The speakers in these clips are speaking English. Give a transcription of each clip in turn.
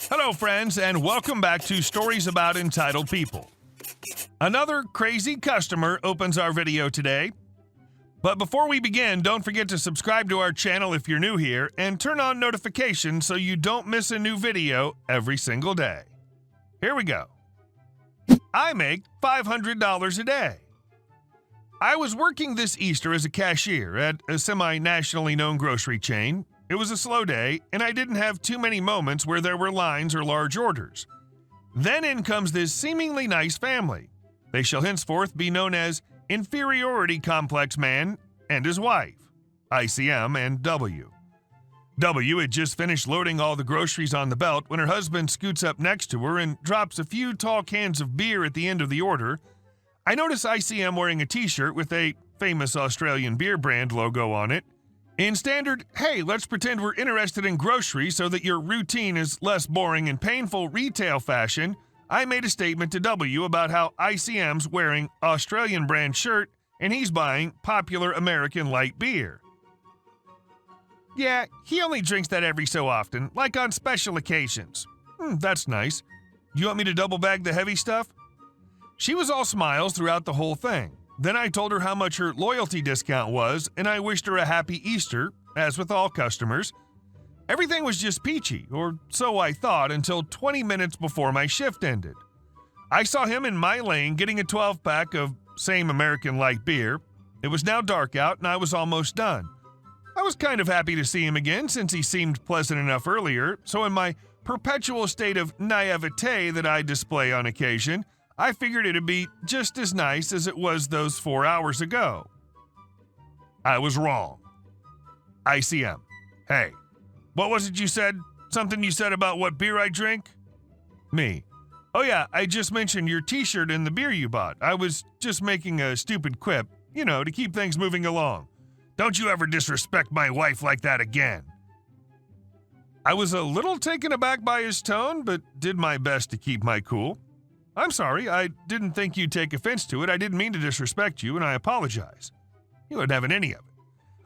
Hello, friends, and welcome back to Stories About Entitled People. Another crazy customer opens our video today. But before we begin, don't forget to subscribe to our channel if you're new here and turn on notifications so you don't miss a new video every single day. Here we go. I make $500 a day. I was working this Easter as a cashier at a semi-nationally known grocery chain. It was a slow day, and I didn't have too many moments where there were lines or large orders. Then in comes this seemingly nice family. They shall henceforth be known as Inferiority Complex Man and his wife, ICM and W. W had just finished loading all the groceries on the belt when her husband scoots up next to her and drops a few tall cans of beer at the end of the order. I notice ICM wearing a t-shirt with a famous Australian beer brand logo on it. In standard, hey, let's pretend we're interested in groceries so that your routine is less boring and painful retail fashion, I made a statement to W about how ICM's wearing Australian brand shirt and he's buying popular American light beer. Yeah, he only drinks that every so often, like on special occasions. That's nice. Do you want me to double bag the heavy stuff? She was all smiles throughout the whole thing. Then I told her how much her loyalty discount was, and I wished her a happy Easter, as with all customers. Everything was just peachy, or so I thought, until 20 minutes before my shift ended. I saw him in my lane getting a 12-pack of same American light beer. It was now dark out, and I was almost done. I was kind of happy to see him again since he seemed pleasant enough earlier, so in my perpetual state of naivete that I display on occasion, I figured it'd be just as nice as it was those 4 hours ago. I was wrong. ICM. Hey, what was it you said? Something you said about what beer I drink? Me. Oh yeah, I just mentioned your t-shirt and the beer you bought. I was just making a stupid quip, to keep things moving along. Don't you ever disrespect my wife like that again. I was a little taken aback by his tone, but did my best to keep my cool. I'm sorry, I didn't think you'd take offense to it. I didn't mean to disrespect you, and I apologize. You weren't having any of it.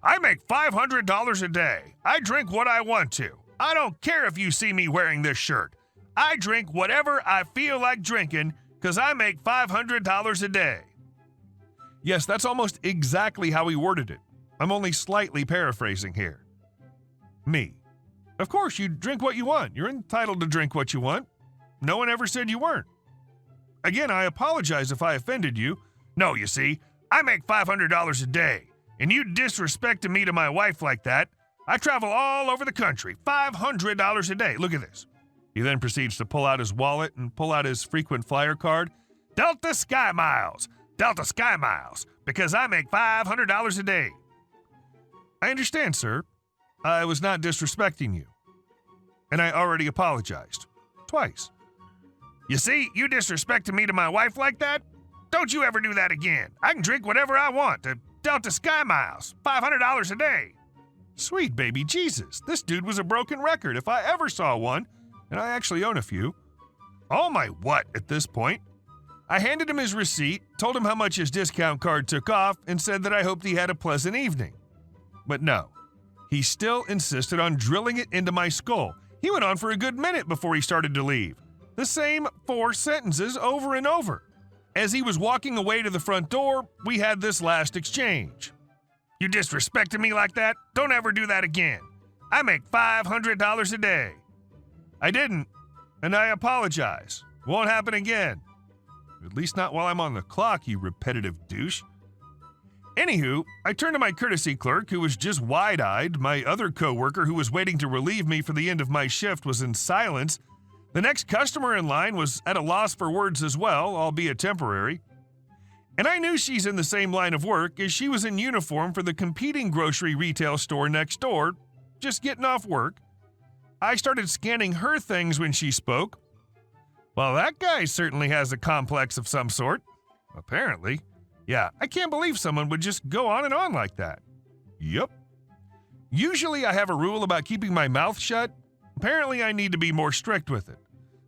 I make $500 a day. I drink what I want to. I don't care if you see me wearing this shirt. I drink whatever I feel like drinking because I make $500 a day. Yes, that's almost exactly how he worded it. I'm only slightly paraphrasing here. Me. Of course, you drink what you want. You're entitled to drink what you want. No one ever said you weren't. Again, I apologize if I offended you. No, you see, I make $500 a day, and you disrespecting me to my wife like that. I travel all over the country, $500 a day. Look at this. He then proceeds to pull out his wallet and pull out his frequent flyer card. Delta Sky Miles, because I make $500 a day. I understand, sir. I was not disrespecting you. And I already apologized. Twice. You see, you disrespecting me to my wife like that? Don't you ever do that again. I can drink whatever I want to Delta Sky Miles, $500 a day. Sweet baby Jesus, this dude was a broken record if I ever saw one, and I actually own a few. Oh my what at this point? I handed him his receipt, told him how much his discount card took off, and said that I hoped he had a pleasant evening. But no, he still insisted on drilling it into my skull. He went on for a good minute before he started to leave. The same 4 sentences over and over. As he was walking away to the front door, we had this last exchange. You disrespecting me like that? Don't ever do that again. I make $500 a day. I didn't, and I apologize. Won't happen again. At least not while I'm on the clock, you repetitive douche. Anywho, I turned to my courtesy clerk, who was just wide-eyed. My other coworker, who was waiting to relieve me for the end of my shift, was in silence. The next customer in line was at a loss for words as well, albeit temporary. And I knew she's in the same line of work as she was in uniform for the competing grocery retail store next door, just getting off work. I started scanning her things when she spoke. Well, that guy certainly has a complex of some sort. Apparently. Yeah, I can't believe someone would just go on and on like that. Yup. Usually I have a rule about keeping my mouth shut. Apparently I need to be more strict with it.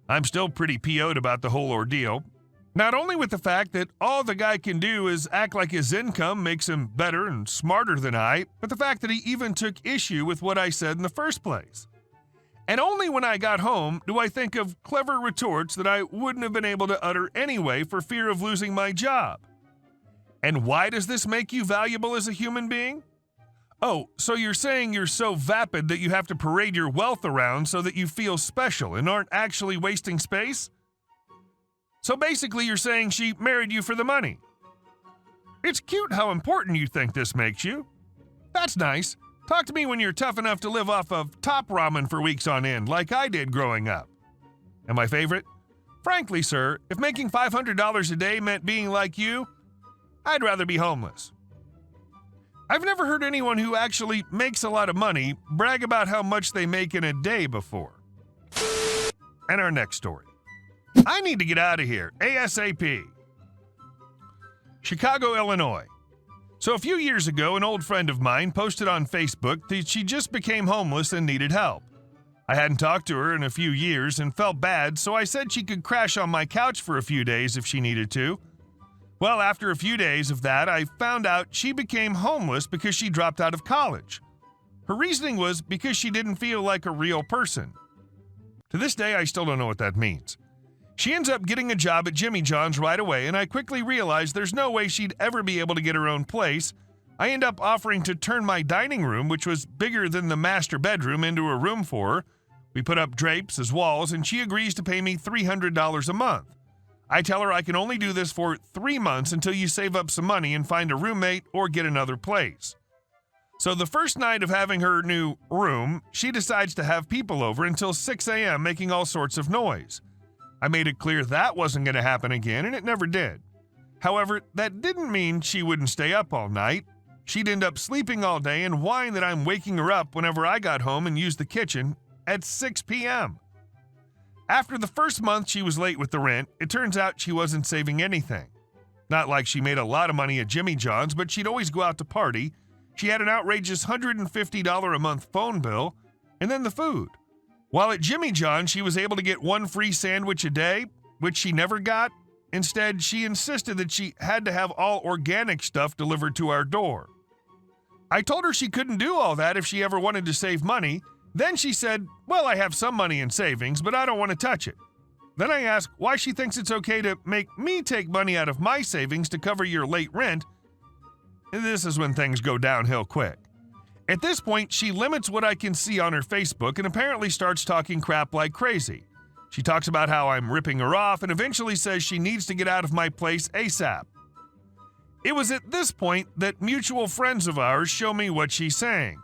I'm still pretty PO'd about the whole ordeal. Not only with the fact that all the guy can do is act like his income makes him better and smarter than I, but the fact that he even took issue with what I said in the first place. And only when I got home do I think of clever retorts that I wouldn't have been able to utter anyway for fear of losing my job. And why does this make you valuable as a human being? Oh, so you're saying you're so vapid that you have to parade your wealth around so that you feel special and aren't actually wasting space? So basically you're saying she married you for the money. It's cute how important you think this makes you. That's nice. Talk to me when you're tough enough to live off of top ramen for weeks on end, like I did growing up. And my favorite? Frankly, sir, if making $500 a day meant being like you, I'd rather be homeless. I've never heard anyone who actually makes a lot of money brag about how much they make in a day before. And our next story. I need to get out of here, ASAP. Chicago, Illinois. So a few years ago, an old friend of mine posted on Facebook that she just became homeless and needed help. I hadn't talked to her in a few years and felt bad, so I said she could crash on my couch for a few days if she needed to. Well, after a few days of that, I found out she became homeless because she dropped out of college. Her reasoning was because she didn't feel like a real person. To this day, I still don't know what that means. She ends up getting a job at Jimmy John's right away, and I quickly realized there's no way she'd ever be able to get her own place. I end up offering to turn my dining room, which was bigger than the master bedroom, into a room for her. We put up drapes as walls, and she agrees to pay me $300 a month. I tell her I can only do this for 3 months until you save up some money and find a roommate or get another place. So the first night of having her new room, she decides to have people over until 6 a.m. making all sorts of noise. I made it clear that wasn't going to happen again, and it never did. However, that didn't mean she wouldn't stay up all night. She'd end up sleeping all day and whine that I'm waking her up whenever I got home and used the kitchen at 6 p.m. After the first month she was late with the rent, it turns out she wasn't saving anything. Not like she made a lot of money at Jimmy John's, but she'd always go out to party. She had an outrageous $150 a month phone bill, and then the food. While at Jimmy John's, she was able to get 1 free sandwich a day, which she never got. Instead, she insisted that she had to have all organic stuff delivered to our door. I told her she couldn't do all that if she ever wanted to save money. Then she said, well, I have some money in savings, but I don't want to touch it. Then I asked why she thinks it's okay to make me take money out of my savings to cover your late rent. This is when things go downhill quick. At this point, she limits what I can see on her Facebook and apparently starts talking crap like crazy. She talks about how I'm ripping her off and eventually says she needs to get out of my place ASAP. It was at this point that mutual friends of ours show me what she's saying.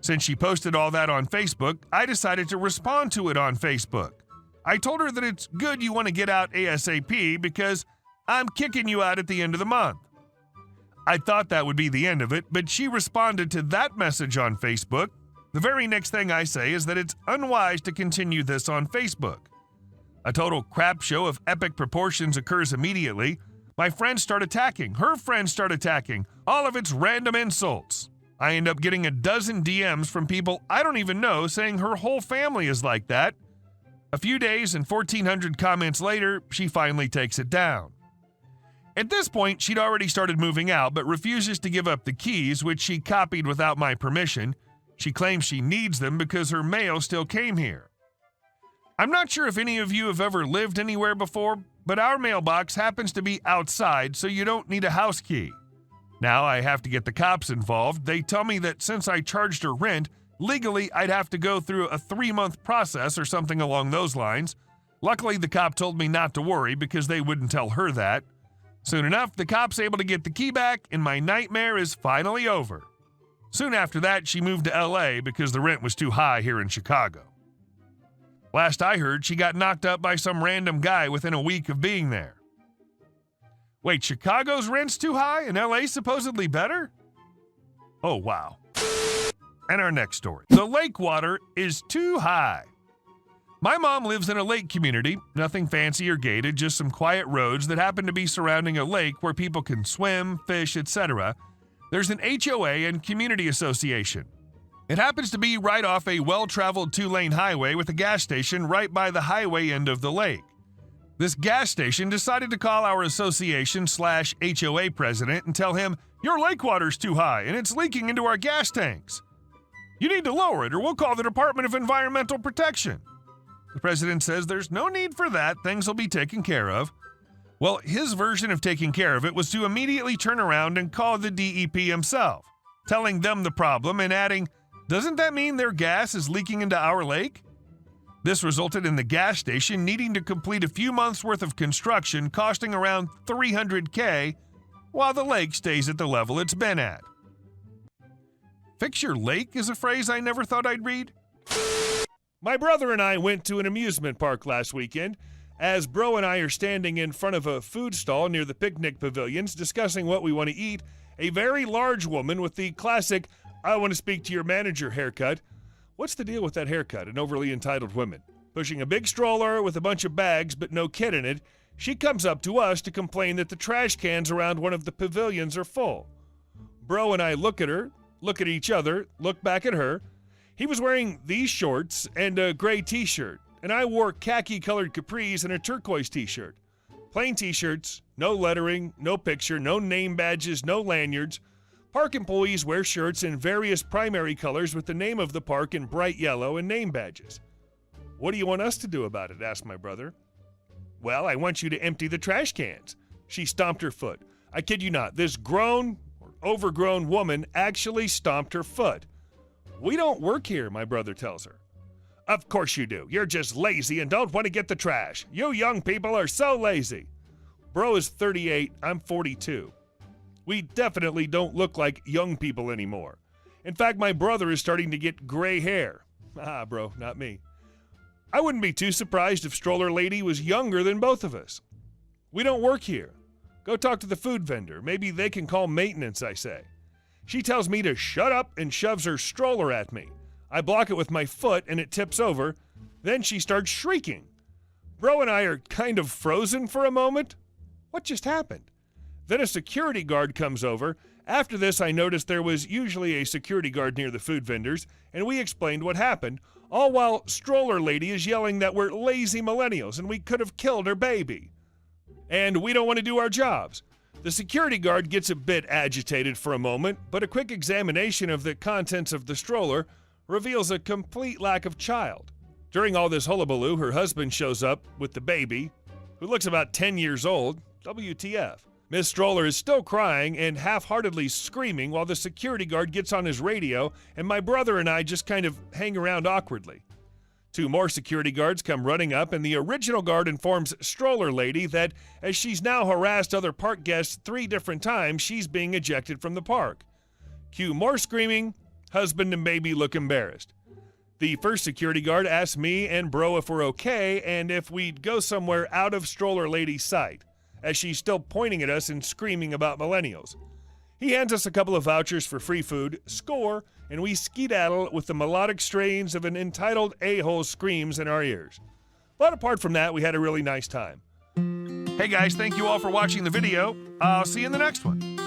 Since she posted all that on Facebook, I decided to respond to it on Facebook. I told her that it's good you want to get out ASAP because I'm kicking you out at the end of the month. I thought that would be the end of it, but she responded to that message on Facebook. The very next thing I say is that it's unwise to continue this on Facebook. A total crap show of epic proportions occurs immediately. My friends start attacking, her friends start attacking, all of it's random insults. I end up getting a dozen DMs from people I don't even know saying her whole family is like that. A few days and 1,400 comments later, she finally takes it down. At this point, she'd already started moving out, but refuses to give up the keys, which she copied without my permission. She claims she needs them because her mail still came here. I'm not sure if any of you have ever lived anywhere before, but our mailbox happens to be outside, so you don't need a house key. Now I have to get the cops involved. They tell me that since I charged her rent, legally I'd have to go through a 3-month process or something along those lines. Luckily, the cop told me not to worry because they wouldn't tell her that. Soon enough, the cop's able to get the key back, and my nightmare is finally over. Soon after that, she moved to LA because the rent was too high here in Chicago. Last I heard, she got knocked up by some random guy within a week of being there. Wait, Chicago's rent's too high and LA's supposedly better? Oh, wow. And our next story. The lake water is too high. My mom lives in a lake community, nothing fancy or gated, just some quiet roads that happen to be surrounding a lake where people can swim, fish, etc. There's an HOA and community association. It happens to be right off a well-traveled 2-lane highway with a gas station right by the highway end of the lake. This gas station decided to call our association/HOA president and tell him, your lake water's too high and it's leaking into our gas tanks. You need to lower it or we'll call the Department of Environmental Protection. The president says there's no need for that. Things will be taken care of. Well, his version of taking care of it was to immediately turn around and call the DEP himself, telling them the problem and adding, "Doesn't that mean their gas is leaking into our lake?" This resulted in the gas station needing to complete a few months' worth of construction, costing around $300K, while the lake stays at the level it's been at. Fix your lake is a phrase I never thought I'd read. My brother and I went to an amusement park last weekend. As Bro and I are standing in front of a food stall near the picnic pavilions discussing what we want to eat, a very large woman with the classic "I want to speak to your manager" haircut. What's the deal with that haircut and overly entitled women? Pushing a big stroller with a bunch of bags but no kid in it, she comes up to us to complain that the trash cans around one of the pavilions are full. Bro and I look at her, look at each other, look back at her. He was wearing these shorts and a gray t-shirt, and I wore khaki-colored capris and a turquoise t-shirt. Plain t-shirts, no lettering, no picture, no name badges, no lanyards. Park employees wear shirts in various primary colors with the name of the park in bright yellow and name badges. "What do you want us to do about it?" asked my brother. "Well, I want you to empty the trash cans." She stomped her foot. I kid you not, this grown or overgrown woman actually stomped her foot. "We don't work here," my brother tells her. "Of course you do. You're just lazy and don't want to get the trash. You young people are so lazy." Bro is 38, I'm 42. We definitely don't look like young people anymore. In fact, my brother is starting to get gray hair. Ah, bro, not me. I wouldn't be too surprised if Stroller Lady was younger than both of us. "We don't work here. Go talk to the food vendor. Maybe they can call maintenance," I say. She tells me to shut up and shoves her stroller at me. I block it with my foot and it tips over. Then she starts shrieking. Bro and I are kind of frozen for a moment. What just happened? Then a security guard comes over. After this, I noticed there was usually a security guard near the food vendors, and we explained what happened, all while Stroller Lady is yelling that we're lazy millennials and we could have killed her baby. And we don't want to do our jobs. The security guard gets a bit agitated for a moment, but a quick examination of the contents of the stroller reveals a complete lack of child. During all this hullabaloo, her husband shows up with the baby, who looks about 10 years old. WTF. Miss Stroller is still crying and half-heartedly screaming while the security guard gets on his radio, and my brother and I just kind of hang around awkwardly. 2 more security guards come running up, and the original guard informs Stroller Lady that as she's now harassed other park guests 3 different times, she's being ejected from the park. Cue more screaming. Husband and baby look embarrassed. The first security guard asks me and Bro if we're okay and if we'd go somewhere out of Stroller Lady's sight, as she's still pointing at us and screaming about millennials. He hands us a couple of vouchers for free food, score, and we skedaddle with the melodic strains of an entitled a-hole's screams in our ears. But apart from that, we had a really nice time. Hey guys, thank you all for watching the video. I'll see you in the next one.